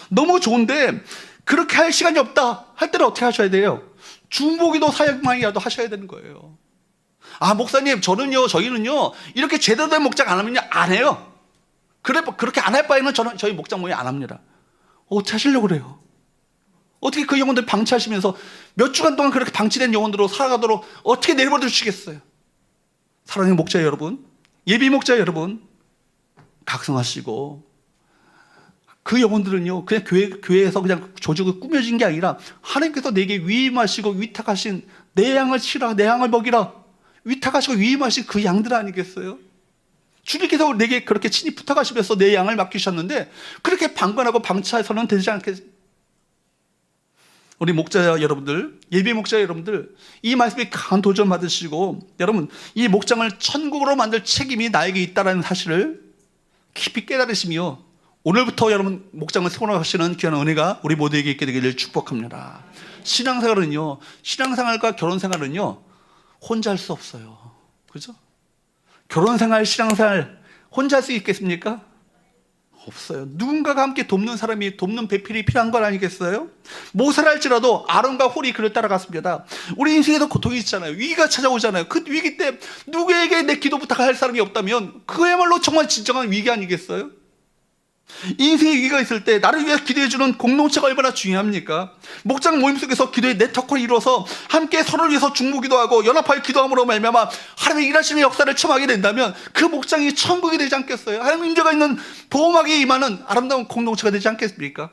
너무 좋은데, 그렇게 할 시간이 없다 할 때는 어떻게 하셔야 돼요? 중보기도 사역만이라도 하셔야 되는 거예요. 아, 목사님, 저희는요, 이렇게 제대로 된 목장 안 하면요, 안 해요. 그렇게 안 할 바에는 저희 목장 모임 안 합니다. 어떻게 하시려고 그래요? 어떻게 그 영혼들 방치하시면서 몇 주간 동안 그렇게 방치된 영혼들로 살아가도록 어떻게 내버려 두시겠어요? 사랑하는 목자 여러분, 예비 목자 여러분, 각성하시고, 그 영혼들은요, 그냥 교회에서 그냥 조직을 꾸며진 게 아니라 하나님께서 내게 위임하시고 위탁하신 내 양을 치라, 내 양을 먹이라, 위탁하시고 위임하신 그 양들 아니겠어요? 주님께서 내게 그렇게 친히 부탁하시면서 내 양을 맡기셨는데 그렇게 방관하고 방치해서는 되지 않겠어요? 우리 목자 여러분들, 예비 목자 여러분들, 이 말씀에 강한 도전 받으시고, 여러분, 이 목장을 천국으로 만들 책임이 나에게 있다는 사실을 깊이 깨달으시며 오늘부터 여러분 목장을 세워나가시는 귀한 은혜가 우리 모두에게 있게 되기를 축복합니다. 신앙생활과 결혼생활은요, 혼자 할 수 없어요. 그죠? 결혼생활, 신앙생활 혼자 할 수 있겠습니까? 없어요. 누군가가 함께 돕는 배필이 필요한 건 아니겠어요? 모세라 할지라도 아론과 홀이 그를 따라갔습니다. 우리 인생에도 고통이 있잖아요. 위기가 찾아오잖아요. 그 위기 때 누구에게 내 기도 부탁할 사람이 없다면 그야말로 정말 진정한 위기 아니겠어요? 인생의 위기가 있을 때 나를 위해 기도해주는 공동체가 얼마나 중요합니까? 목장 모임 속에서 기도의 네트워크를 이루어서 함께 서로를 위해서 중보기도 하고 연합하여 기도함으로 말미암아 하나님의 일하시는 역사를 체험하게 된다면 그 목장이 천국이 되지 않겠어요? 하나님의 임재가 있는 보호막이 임하는 아름다운 공동체가 되지 않겠습니까?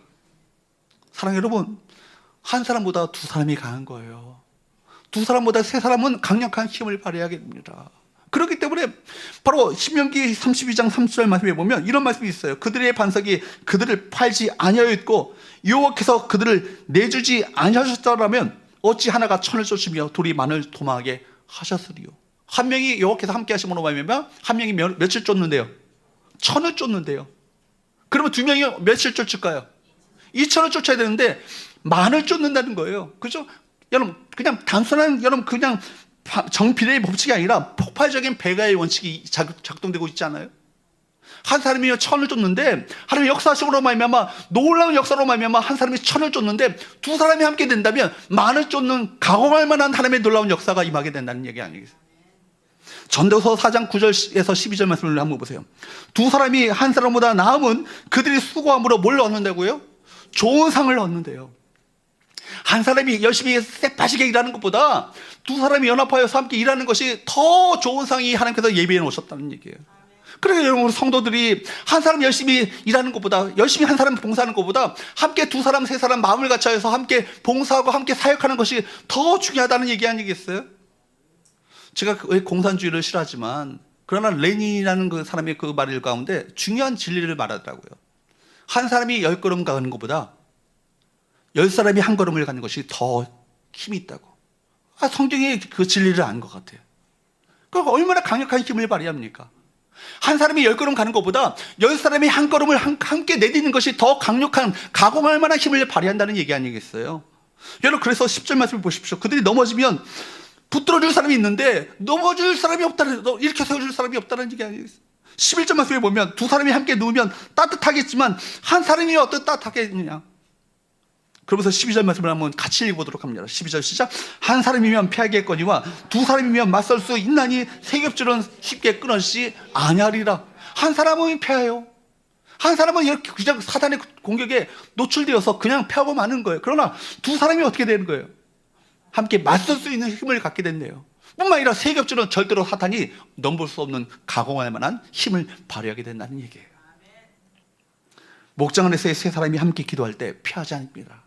사랑하는 여러분, 한 사람보다 두 사람이 강한 거예요. 두 사람보다 세 사람은 강력한 힘을 발휘하게 됩니다. 그렇기 때문에 바로 신명기 32장 30절 말씀에 보면 이런 말씀이 있어요. 그들의 반석이 그들을 팔지 아니하였고 여호와께서 그들을 내주지 아니하셨더라면 어찌 하나가 천을 쫓으며 둘이 만을 도망하게 하셨으리요. 한 명이 여호와께서 함께 하심으로 말미암아 한 명이 며칠 쫓는데요? 천을 쫓는데요. 그러면 두 명이 며칠 쫓을까요? 2천을 쫓아야 되는데 만을 쫓는다는 거예요. 그죠? 여러분, 그냥 단순한, 여러분, 그냥 정비례의 법칙이 아니라 폭발적인 배가의 원칙이 작동되고 있지 않아요? 한 사람이 천을 쫓는데 하나님의 역사식으로 말미암아 놀라운 역사로 말미암아 한 사람이 천을 쫓는데 두 사람이 함께 된다면 만을 쫓는 가공할 만한 하나님의 놀라운 역사가 임하게 된다는 얘기 아니겠어요? 전도서 4장 9절에서 12절 말씀을 한번 보세요. 두 사람이 한 사람보다 나음은 그들이 수고함으로 뭘 얻는다고요? 좋은 상을 얻는데요. 한 사람이 열심히 쎄빠시게 일하는 것보다 두 사람이 연합하여서 함께 일하는 것이 더 좋은 상이 하나님께서 예비해 놓으셨다는 얘기예요. 그러니까 여러분, 성도들이 한 사람 열심히 일하는 것보다, 열심히 한 사람 봉사하는 것보다 함께 두 사람 세 사람 마음을 같이해서 함께 봉사하고 함께 사역하는 것이 더 중요하다는 얘기 아니겠어요? 제가 왜 공산주의를 싫어하지만 그러나 레닌이라는 그 사람의 그 말 가운데 중요한 진리를 말하더라고요. 한 사람이 10걸음 가는 것보다 10사람이 한 걸음을 가는 것이 더 힘이 있다고. 성경이 그 진리를 아는 것 같아요. 그러니까 얼마나 강력한 힘을 발휘합니까? 한 사람이 10걸음 가는 것보다 10사람이 한 걸음을 함께 내딛는 것이 더 강력한 가공할 만한 힘을 발휘한다는 얘기 아니겠어요? 여러분, 그래서 10절 말씀을 보십시오. 그들이 넘어지면 붙들어줄 사람이 있는데 넘어줄 사람이 없다는, 이렇게 세워줄 사람이 없다는 얘기 아니겠어요? 11절 말씀에 보면 두 사람이 함께 누우면 따뜻하겠지만 한 사람이 어떻게 따뜻하겠느냐. 그러면서 12절 말씀을 한번 같이 읽어보도록 합니다. 12절 시작. 한 사람이면 피하겠거니와 두 사람이면 맞설 수 있나니 세 겹줄은 쉽게 끊어지지 아니하리라. 한 사람은 패해요. 한 사람은 이렇게 그냥 사단의 공격에 노출되어서 그냥 패하고 마는 거예요. 그러나 두 사람이 어떻게 되는 거예요? 함께 맞설 수 있는 힘을 갖게 된대요. 뿐만 아니라 세 겹줄은 절대로 사탄이 넘볼 수 없는 가공할 만한 힘을 발휘하게 된다는 얘기예요. 목장 안에서의 세 사람이 함께 기도할 때 피하지 않습니다.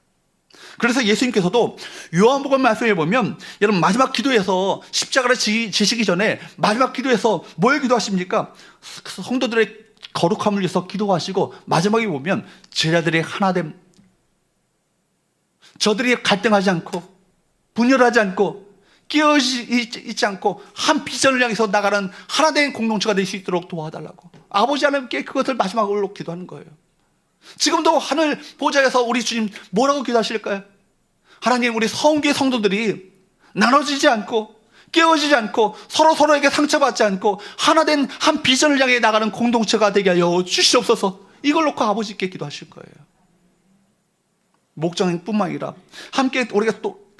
그래서 예수님께서도 요한복음 말씀에 보면 여러분 마지막 기도에서 십자가를 지시기 전에 마지막 기도에서 뭘 기도하십니까? 성도들의 거룩함을 위해서 기도하시고 마지막에 보면 제자들의 하나됨, 저들이 갈등하지 않고 분열하지 않고 끼어있지 않고 한 비전을 향해서 나가는 하나된 공동체가 될 수 있도록 도와달라고 아버지 하나님께 그것을 마지막으로 기도하는 거예요. 지금도 하늘 보좌에서 우리 주님 뭐라고 기도하실까요? 하나님, 우리 성교의 성도들이 나눠지지 않고 깨어지지 않고 서로에게 상처받지 않고 하나된 한 비전을 향해 나가는 공동체가 되게 하여 주시옵소서. 이걸 놓고 아버지께 기도하실 거예요. 목장뿐만 아니라 함께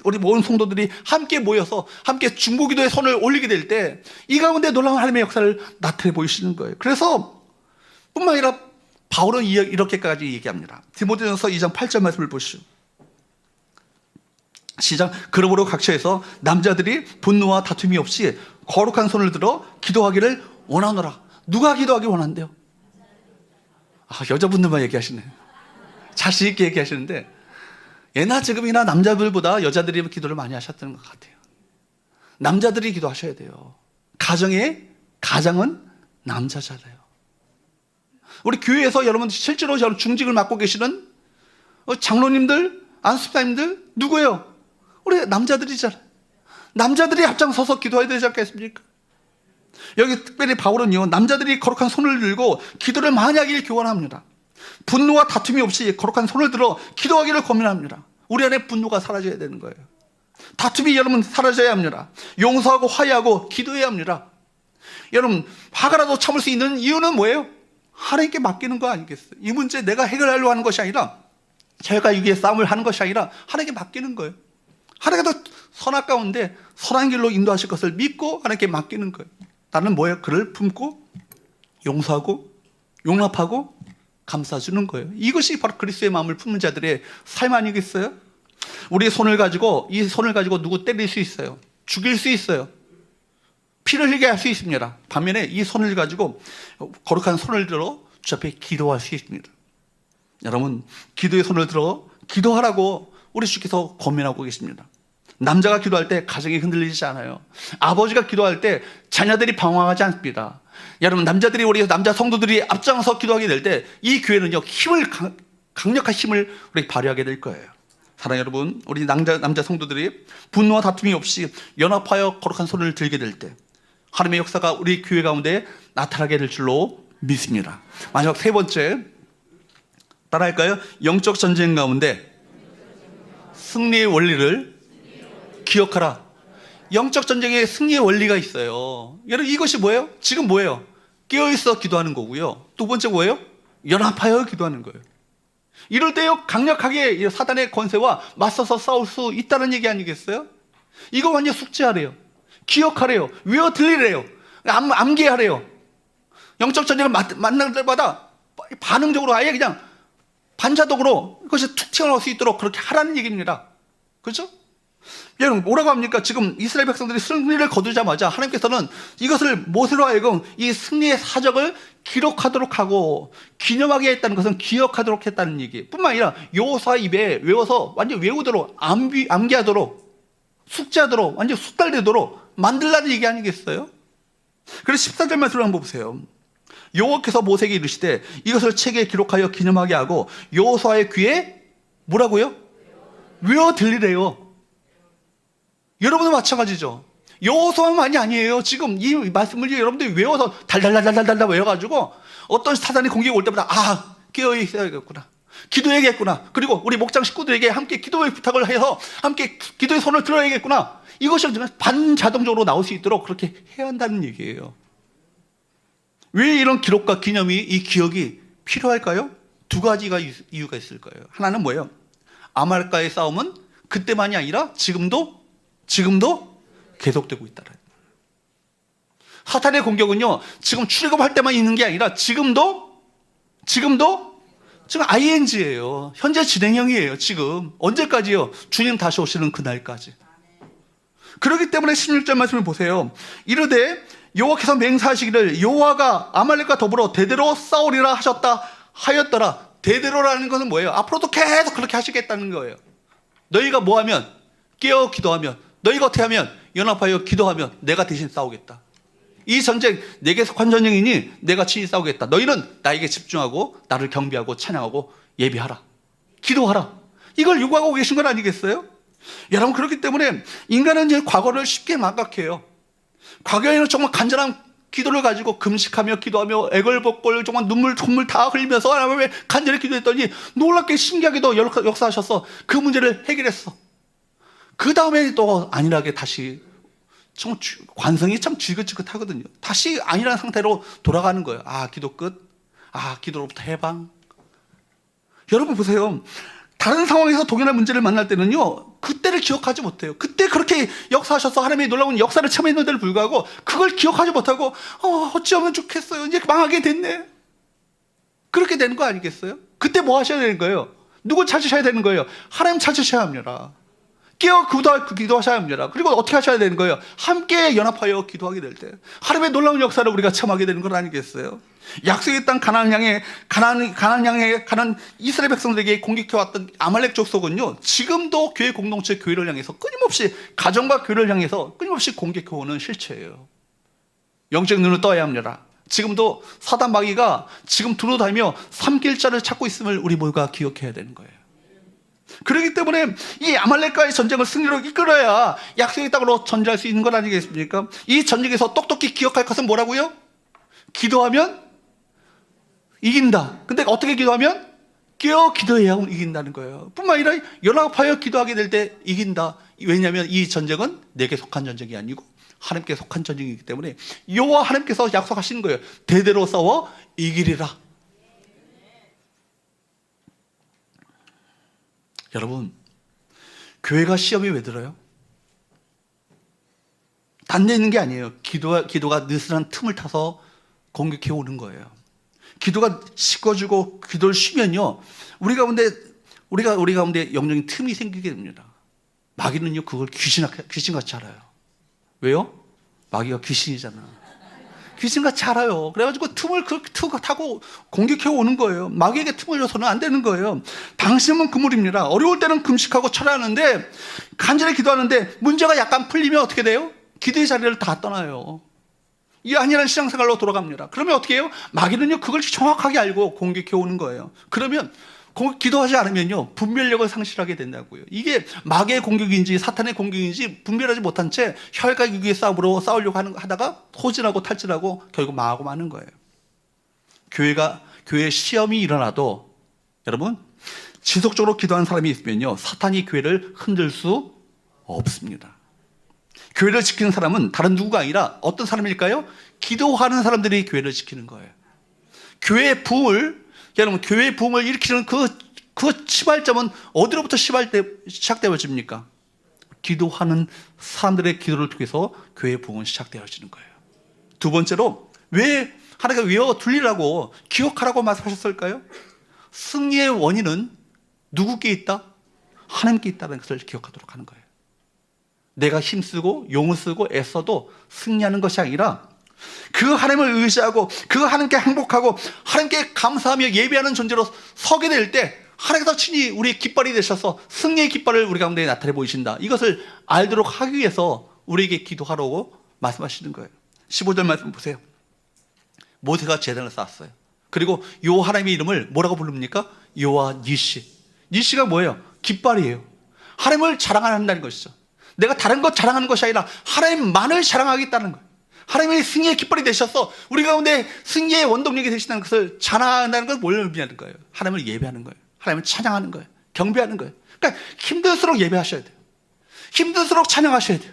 우리 모든 성도들이 함께 모여서 함께 중보기도의 손을 올리게 될 때 이 가운데 놀라운 하나님의 역사를 나타내 보이시는 거예요. 그래서 뿐만 아니라 바울은 이렇게까지 얘기합니다. 디모데전서 2장 8절 말씀을 보시죠. 시작. 그러므로 각처에서 남자들이 분노와 다툼이 없이 거룩한 손을 들어 기도하기를 원하노라. 누가 기도하기 원한대요? 여자분들만 얘기하시네. 자신 있게 얘기하시는데 예나 지금이나 남자들보다 여자들이 기도를 많이 하셨던 것 같아요. 남자들이 기도하셔야 돼요. 가장은 남자잖아요. 우리 교회에서 여러분 실제로 중직을 맡고 계시는 장로님들, 안수사님들 누구예요? 우리 남자들이잖아요. 남자들이 앞장서서 기도해야 되지 않겠습니까? 여기 특별히 바울은요, 남자들이 거룩한 손을 들고 기도를 많이 하기를 교환합니다. 분노와 다툼이 없이 거룩한 손을 들어 기도하기를 고민합니다. 우리 안에 분노가 사라져야 되는 거예요. 다툼이 여러분 사라져야 합니다. 용서하고 화해하고 기도해야 합니다. 여러분, 화가라도 참을 수 있는 이유는 뭐예요? 하나님께 맡기는 거 아니겠어요? 이 문제 내가 해결하려고 하는 것이 아니라, 혈과 육의 싸움을 하는 것이 아니라 하나님께 맡기는 거예요. 하나님께서 선악 가운데 선한 길로 인도하실 것을 믿고 하나님께 맡기는 거예요. 나는 뭐예요? 그를 품고 용서하고 용납하고 감싸주는 거예요. 이것이 바로 그리스도의 마음을 품는 자들의 삶 아니겠어요? 우리의 손을 가지고, 이 손을 가지고 누구 때릴 수 있어요. 죽일 수 있어요. 피를 흘리게 할 수 있습니다. 반면에 이 손을 가지고 거룩한 손을 들어 주 앞에 기도할 수 있습니다. 여러분, 기도의 손을 들어 기도하라고 우리 주께서 권면하고 계십니다. 남자가 기도할 때 가정이 흔들리지 않아요. 아버지가 기도할 때 자녀들이 방황하지 않습니다. 여러분, 남자들이, 우리 남자 성도들이 앞장서 기도하게 될 때 이 교회는요, 강력한 힘을 우리 발휘하게 될 거예요. 사랑하는 여러분, 우리 남자 성도들이 분노와 다툼이 없이 연합하여 거룩한 손을 들게 될 때 하나님의 역사가 우리 교회 가운데 나타나게 될 줄로 믿습니다. 마지막 세 번째, 따라할까요? 영적 전쟁 가운데 승리의 원리를 기억하라. 영적 전쟁의 승리의 원리가 있어요. 여러분 이것이 뭐예요? 지금 뭐예요? 깨어있어 기도하는 거고요. 두 번째 뭐예요? 연합하여 기도하는 거예요. 이럴 때요 강력하게 사단의 권세와 맞서서 싸울 수 있다는 얘기 아니겠어요? 이거 완전 숙지하래요. 기억하래요. 외워 들리래요. 암기하래요. 영적 전쟁을 만날 때마다 반응적으로 아예 그냥 반자동으로 이것이 툭 튀어나올 수 있도록 그렇게 하라는 얘기입니다. 그렇죠? 여러분 뭐라고 합니까? 지금 이스라엘 백성들이 승리를 거두자마자 하나님께서는 이것을 모세로 하여금 이 승리의 사적을 기록하도록 하고 기념하게 했다는 것은 기억하도록 했다는 얘기 뿐만 아니라 여호수아 입에 외워서 완전 외우도록 암기하도록 숙지하도록 완전 숙달되도록 만들라는 얘기 아니겠어요? 그래서 14절 말씀을 한번 보세요. 여호와께서 모세에게 이르시되 이것을 책에 기록하여 기념하게 하고 여호수아의 귀에 뭐라고요? 외워 들리래요. 여러분도 마찬가지죠. 여호수아만이 아니에요. 지금 이 말씀을 여러분들이 외워서 달달달달달달 외워가지고 어떤 사단이 공격이 올 때마다 깨어 있어야겠구나. 기도해야겠구나. 그리고 우리 목장 식구들에게 함께 기도의 부탁을 해서 함께 기도의 손을 들어야겠구나. 이것이 반자동적으로 나올 수 있도록 그렇게 해야 한다는 얘기예요. 왜 이런 기록과 기념이 이 기억이 필요할까요? 두 가지가 이유가 있을 거예요. 하나는 뭐예요? 아말렉과의 싸움은 그때만이 아니라 지금도 계속되고 있다는. 사탄의 공격은요 지금 출애굽할 때만 있는 게 아니라 지금도 ing예요. 현재 진행형이에요. 지금 언제까지요? 주님 다시 오시는 그날까지. 그렇기 때문에 16절 말씀을 보세요. 이르되 여호와께서 맹세하시기를 여호와가 아말렉과 더불어 대대로 싸우리라 하였더라. 대대로라는 것은 뭐예요? 앞으로도 계속 그렇게 하시겠다는 거예요. 너희가 뭐하면 깨어 기도하면 너희가 어떻게 하면 연합하여 기도하면 내가 대신 싸우겠다. 이 전쟁 내게 속한 전쟁이니 내가 친히 싸우겠다. 너희는 나에게 집중하고 나를 경배하고 찬양하고 예배하라. 기도하라. 이걸 요구하고 계신 건 아니겠어요? 여러분 그렇기 때문에 인간은 이제 과거를 쉽게 망각해요. 과거에는 정말 간절한 기도를 가지고 금식하며 기도하며 애걸복걸 정말 눈물 콧물 다 흘리면서 하나님을 간절히 기도했더니 놀랍게 신기하게도 역사하셔서 그 문제를 해결했어. 그 다음에 또 안일하게 다시 정 관성이 참 지긋지긋하거든요. 다시 안일한 상태로 돌아가는 거예요. 기도 끝. 기도로부터 해방. 여러분 보세요. 다른 상황에서 동일한 문제를 만날 때는요 그때를 기억하지 못해요. 그때 그렇게 역사하셔서 하나님의 놀라운 역사를 체험했는데도 불구하고 그걸 기억하지 못하고 어찌하면 좋겠어요. 이제 망하게 됐네. 그렇게 되는 거 아니겠어요? 그때 뭐 하셔야 되는 거예요? 누구 찾으셔야 되는 거예요? 하나님 찾으셔야 합니다. 깨어 기도하셔야 합니다. 그리고 어떻게 하셔야 되는 거예요? 함께 연합하여 기도하게 될 때 하나님의 놀라운 역사를 우리가 체험하게 되는 건 아니겠어요? 약속의 땅 가나안 향해 가는 이스라엘 백성들에게 공격해왔던 아말렉 족속은요 지금도 교회 공동체 교회를 향해서 끊임없이 가정과 교회를 향해서 끊임없이 공격해오는 실체예요. 영적 눈을 떠야 합니다. 지금도 사단 마귀가 지금 두루다니며 삼킬자를 찾고 있음을 우리 모두가 기억해야 되는 거예요. 그렇기 때문에 이 아말렉과의 전쟁을 승리로 이끌어야 약속의 땅으로 전진할 수 있는 것 아니겠습니까? 이 전쟁에서 똑똑히 기억할 것은 뭐라고요? 기도하면 이긴다. 근데 어떻게 기도하면? 깨어 기도해야 이긴다는 거예요. 뿐만 아니라 연합하여 기도하게 될 때 이긴다. 왜냐하면 이 전쟁은 내게 속한 전쟁이 아니고 하나님께 속한 전쟁이기 때문에 여호와 하나님께서 약속하시는 거예요. 대대로 싸워 이기리라. 여러분, 교회가 시험이 왜 들어요? 딴 데 있는 게 아니에요. 기도가 느슨한 틈을 타서 공격해 오는 거예요. 기도가 식어지고 기도를 쉬면요, 우리 가운데 영적인 틈이 생기게 됩니다. 마귀는요 그걸 귀신같이 알아요. 왜요? 마귀가 귀신이잖아. 귀신같이 알아요. 그래가지고 틈을 타고 공격해 오는 거예요. 마귀에게 틈을 줘서는 안 되는 거예요. 당신은 그물입니다. 어려울 때는 금식하고 철회하는데 간절히 기도하는데 문제가 약간 풀리면 어떻게 돼요? 기도의 자리를 다 떠나요. 이 안일한 신앙생활로 돌아갑니다. 그러면 어떻게 해요? 마귀는요 그걸 정확하게 알고 공격해 오는 거예요. 그러면 기도하지 않으면요 분별력을 상실하게 된다고요. 이게 마귀의 공격인지 사탄의 공격인지 분별하지 못한 채 혈과 육의 싸움으로 싸우려고 하다가 소진하고 탈진하고 결국 망하고 마는 거예요. 교회 시험이 일어나도 여러분 지속적으로 기도하는 사람이 있으면요 사탄이 교회를 흔들 수 없습니다. 교회를 지키는 사람은 다른 누구가 아니라 어떤 사람일까요? 기도하는 사람들이 교회를 지키는 거예요. 교회의 부흥을, 여러분, 교회의 부흥을 일으키는 그 시발점은 어디로부터 시작되어집니까? 기도하는 사람들의 기도를 통해서 교회의 부흥은 시작되어지는 거예요. 두 번째로, 왜 하나님께서 외워 둘리라고 기억하라고 말씀하셨을까요? 승리의 원인은 누구께 있다? 하나님께 있다는 것을 기억하도록 하는 거예요. 내가 힘쓰고 용을 쓰고 애써도 승리하는 것이 아니라 그 하나님을 의지하고 그 하나님께 행복하고 하나님께 감사하며 예배하는 존재로 서게 될 때 하나님께서 친히 우리의 깃발이 되셔서 승리의 깃발을 우리 가운데 나타내 보이신다. 이것을 알도록 하기 위해서 우리에게 기도하라고 말씀하시는 거예요. 15절 말씀 보세요. 모세가 제단을 쌓았어요. 그리고 요 하나님의 이름을 뭐라고 부릅니까? 여호와 니시. 니시가 뭐예요? 깃발이에요. 하나님을 자랑한다는 것이죠. 내가 다른 것 자랑하는 것이 아니라 하나님만을 자랑하겠다는 거예요. 하나님의 승리의 깃발이 되셔서 우리 가운데 승리의 원동력이 되시다는 것을 자랑한다는 걸 뭘 의미하는 거예요? 하나님을 예배하는 거예요. 하나님을 찬양하는 거예요. 경배하는 거예요. 그러니까 힘들수록 예배하셔야 돼요. 힘들수록 찬양하셔야 돼요.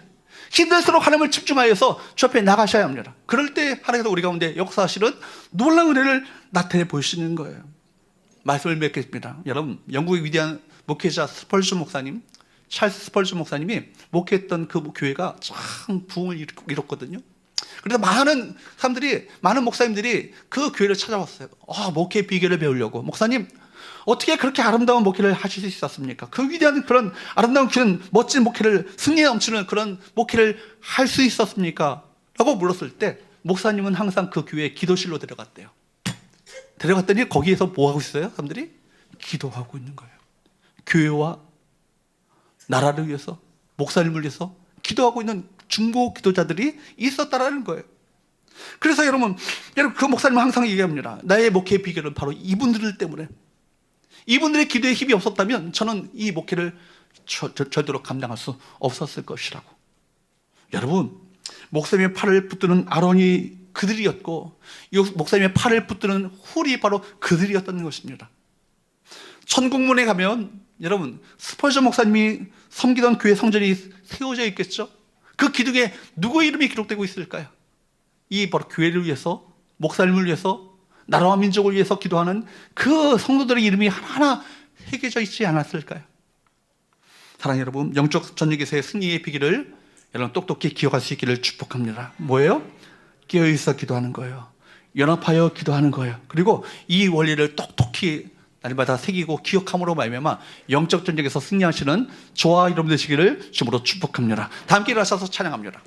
힘들수록 하나님을 집중하여서 주 앞에 나가셔야 합니다. 그럴 때 하나님께서 우리 가운데 역사하시는 놀라운 은혜를 나타내 보시는 거예요. 말씀을 맺겠습니다. 여러분, 영국의 위대한 목회자 스펄주 목사님, 찰스 스펄주 목사님이 목회했던 그 교회가 참 부흥을 이뤘거든요. 그래서 많은 사람들이, 많은 목사님들이 그 교회를 찾아왔어요. 목회 비결을 배우려고. 목사님, 어떻게 그렇게 아름다운 목회를 하실 수 있었습니까? 그 위대한 그런 아름다운 그런 멋진 목회를, 승리에 넘치는 그런 목회를 할 수 있었습니까? 라고 물었을 때 목사님은 항상 그 교회에 기도실로 데려갔대요. 데려갔더니 거기에서 뭐 하고 있어요? 사람들이 기도하고 있는 거예요. 교회와 나라를 위해서, 목사님을 위해서 기도하고 있는 중보 기도자들이 있었다라는 거예요. 그래서 여러분 그 목사님은 항상 얘기합니다. 나의 목회의 비결은 바로 이분들 때문에, 이분들의 기도에 힘이 없었다면 저는 이 목회를 절대로 감당할 수 없었을 것이라고. 여러분, 목사님의 팔을 붙드는 아론이 그들이었고, 이 목사님의 팔을 붙드는 훌이 바로 그들이었다는 것입니다. 천국문에 가면 여러분, 스펄전 목사님이 섬기던 교회 성전이 세워져 있겠죠? 그 기둥에 누구의 이름이 기록되고 있을까요? 이 바로 교회를 위해서, 목사님을 위해서, 나라와 민족을 위해서 기도하는 그 성도들의 이름이 하나하나 새겨져 있지 않았을까요? 사랑하는 여러분, 영적 전쟁에서의 승리의 비결을 여러분 똑똑히 기억할 수 있기를 축복합니다. 뭐예요? 깨어있어 기도하는 거예요. 연합하여 기도하는 거예요. 그리고 이 원리를 똑똑히 날마다 새기고 기억함으로 말미암아 영적 전쟁에서 승리하시는 저와 여러분 되시기를 주님으로 축복합니다. 다 함께 일어나셔서 찬양합니다.